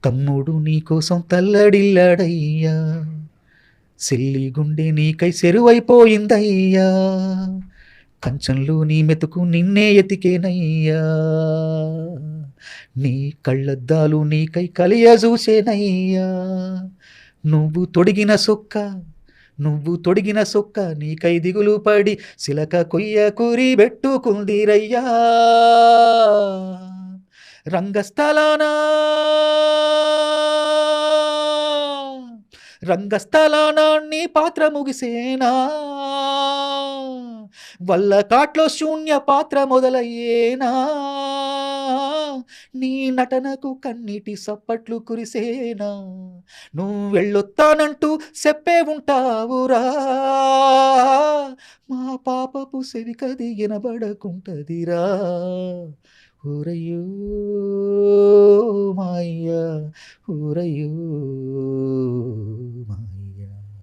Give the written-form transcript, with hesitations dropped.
తమ్ముడు నీకోసం తల్లడిల్లాడయ్యా, సిల్లి గుండె నీకై సెరువైపోయిందయ్యా, కంచంలో నీ మెతుకు నిన్నే ఎతికేనయ్యా, నీ కళ్ళద్దాలు నీకై కలియజూసేనయ్యా, నువ్వు తొడిగిన సొక్క నువ్వు తొడిగిన సొక్క నీకై దిగులు పడి సిలక కొయ్య కూరి పెట్టుకుందిరయ్యా, రంగస్థలానా రంగస్థలానా నీ పాత్ర ముగిసేనా, వల్ల కాట్లో శూన్య పాత్ర మొదలయ్యేనా, నీ నటనకు కన్నీటి సప్పట్లు కురిసేనా, నువ్వు వెళ్ళొత్తానంటూ చెప్పే ఉంటావురా, మా పాపపు సెవికది వినబడకుంటదిరా, ఊరయ్యో మాయ్యా ఊరయ్యో